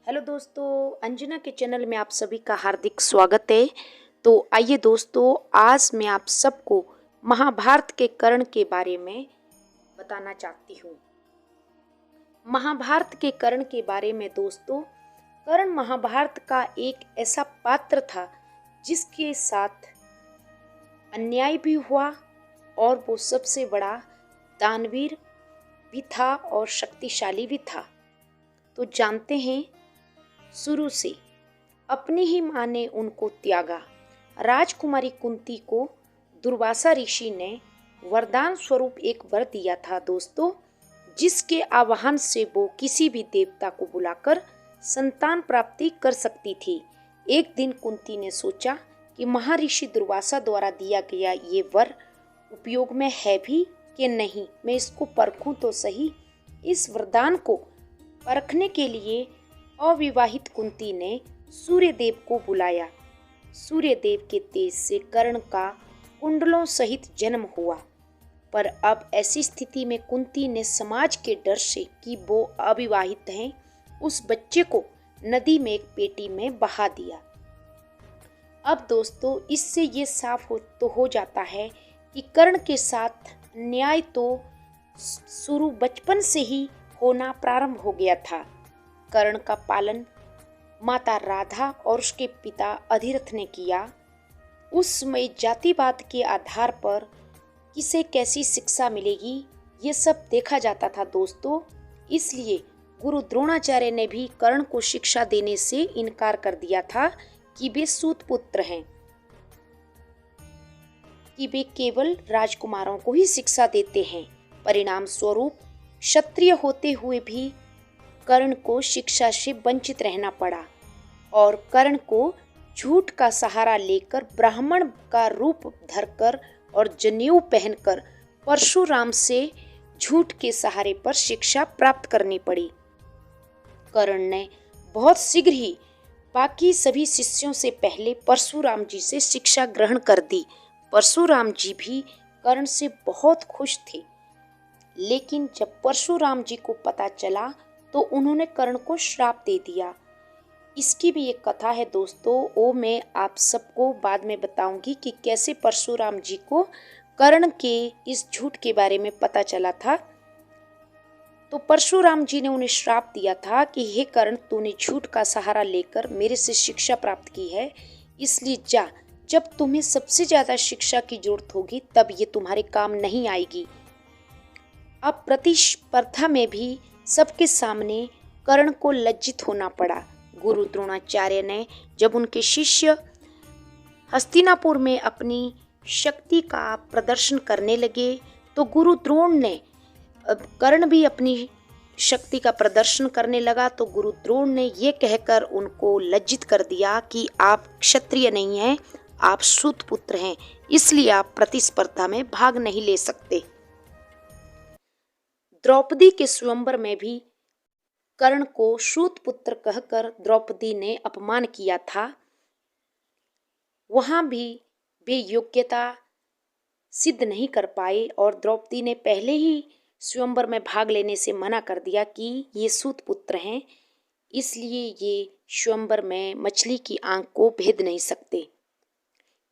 Hello दोस्तों, अंजना के channel में आप सभी का हार्दिक स्वागत है। तो आइए दोस्तों, आज मैं आप सबको महाभारत के कर्ण के बारे में बताना चाहती हूँ। महाभारत के कर्ण के बारे में दोस्तों, कर्ण महाभारत का एक ऐसा पात्र था जिसके साथ अन्याय भी हुआ और वो सबसे बड़ा दानवीर भी था और शक्तिशाली भी था। तो जानते हैं, शुरू से अपनी ही माँ ने उनको त्यागा। राजकुमारी कुंती को दुर्वासा ऋषि ने वरदान स्वरूप एक वर दिया था दोस्तों, जिसके आवाहन से वो किसी भी देवता को बुलाकर संतान प्राप्ति कर सकती थी। एक दिन कुंती ने सोचा कि महर्षि दुर्वासा द्वारा दिया गया ये वर उपयोग में है भी कि नहीं, मैं इसको परखूं तो सही। इस वरदान को परखने के लिए अविवाहित कुंती ने सूर्यदेव को बुलाया। सूर्यदेव के तेज से कर्ण का कुंडलों सहित जन्म हुआ। पर अब ऐसी स्थिति में कुंती ने समाज के डर से कि वो अविवाहित हैं, उस बच्चे को नदी में एक पेटी में बहा दिया। अब दोस्तों, इससे ये साफ हो जाता है कि कर्ण के साथ न्याय तो शुरू बचपन से ही होना प्रारंभ हो गया था। कर्ण का पालन माता राधा और उसके पिता अधिरथ ने किया। उस समय जातिवाद के आधार पर किसे कैसी शिक्षा मिलेगी, ये सब देखा जाता था दोस्तों। इसलिए गुरु द्रोणाचार्य ने भी कर्ण को शिक्षा देने से इनकार कर दिया था कि वे सूत पुत्र हैं, कि वे केवल राजकुमारों को ही शिक्षा देते हैं। परिणाम स्वरूप क्षत्रिय होते हुए भी कर्ण को शिक्षा से वंचित रहना पड़ा और कर्ण को झूठ का सहारा लेकर ब्राह्मण का रूप धरकर और जनेऊ पहनकर परशुराम से झूठ के सहारे पर शिक्षा प्राप्त करनी पड़ी। कर्ण ने बहुत शीघ्र ही बाकी सभी शिष्यों से पहले परशुराम जी से शिक्षा ग्रहण कर दी। परशुराम जी भी कर्ण से बहुत खुश थे, लेकिन जब परशुराम जी को पता चला तो उन्होंने कर्ण को श्राप दे दिया। इसकी भी एक कथा है दोस्तों, वो मैं आप सबको बाद में बताऊंगी कि कैसे परशुराम जी को कर्ण के इस झूठ के बारे में पता चला था। तो परशुराम जी ने उन्हें श्राप दिया था कि हे कर्ण, तूने झूठ का सहारा लेकर मेरे से शिक्षा प्राप्त की है, इसलिए जा, जब तुम्हें सबसे ज्यादा शिक्षा की जरूरत होगी तब ये तुम्हारे काम नहीं आएगी। अब प्रतिस्पर्धा में भी सबके सामने कर्ण को लज्जित होना पड़ा। गुरु द्रोणाचार्य ने जब उनके शिष्य हस्तिनापुर में अपनी शक्ति का प्रदर्शन करने लगे तो गुरु द्रोण ने कर्ण भी अपनी शक्ति का प्रदर्शन करने लगा। तो गुरु द्रोण ने ये कहकर उनको लज्जित कर दिया कि आप क्षत्रिय नहीं हैं, आप सूत पुत्र हैं, इसलिए आप प्रतिस्पर्धा में भाग नहीं ले सकते। द्रौपदी के स्वयंवर में भी कर्ण को सूत पुत्र कहकर द्रौपदी ने अपमान किया था। वहां भी वे योग्यता सिद्ध नहीं कर पाए और द्रौपदी ने पहले ही स्वयंवर में भाग लेने से मना कर दिया कि ये सूत पुत्र हैं, इसलिए ये स्वयंवर में मछली की आंख को भेद नहीं सकते।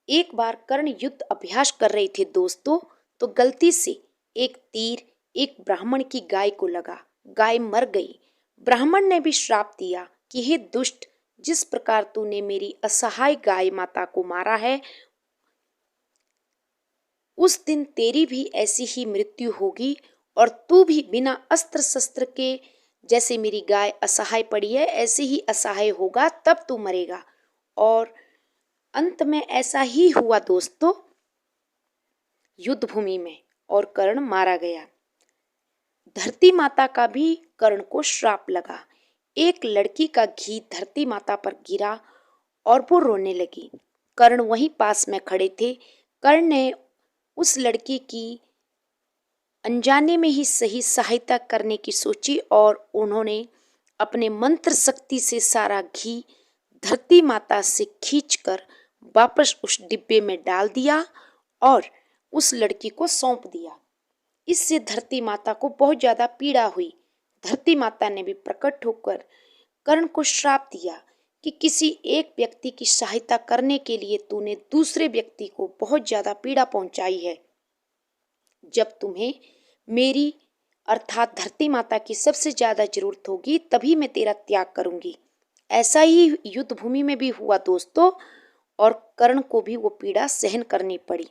एक बार कर्ण युद्ध अभ्यास कर रहे थे दोस्तों, तो गलती से एक तीर एक ब्राह्मण की गाय को लगा। गाय मर गई। ब्राह्मण ने भी श्राप दिया कि हे दुष्ट, जिस प्रकार तूने मेरी असहाय गाय माता को मारा है, उस दिन तेरी भी ऐसी ही मृत्यु होगी और तू भी बिना अस्त्र शस्त्र के, जैसे मेरी गाय असहाय पड़ी है ऐसे ही असहाय होगा, तब तू मरेगा। और अंत में ऐसा ही हुआ दोस्तों, युद्ध भूमि में, और कर्ण मारा गया। धरती माता का भी कर्ण को श्राप लगा। एक लड़की का घी धरती माता पर गिरा और वो रोने लगी। कर्ण वहीं पास में खड़े थे। कर्ण ने उस लड़की की अनजाने में ही सही सहायता करने की सोची और उन्होंने अपने मंत्र शक्ति से सारा घी धरती माता से खींचकर वापस उस डिब्बे में डाल दिया और उस लड़की को सौंप दिया। इससे धरती माता को बहुत ज्यादा पीड़ा हुई। धरती माता ने भी प्रकट होकर कर्ण को श्राप दिया कि किसी एक व्यक्ति की सहायता करने के लिए तूने दूसरे व्यक्ति को बहुत ज्यादा पीड़ा पहुंचाई है। जब तुम्हें मेरी अर्थात धरती माता की सबसे ज्यादा जरूरत होगी तभी मैं तेरा त्याग करूंगी। ऐसा ही युद्ध भूमि में भी हुआ दोस्तों, और कर्ण को भी वो पीड़ा सहन करनी पड़ी।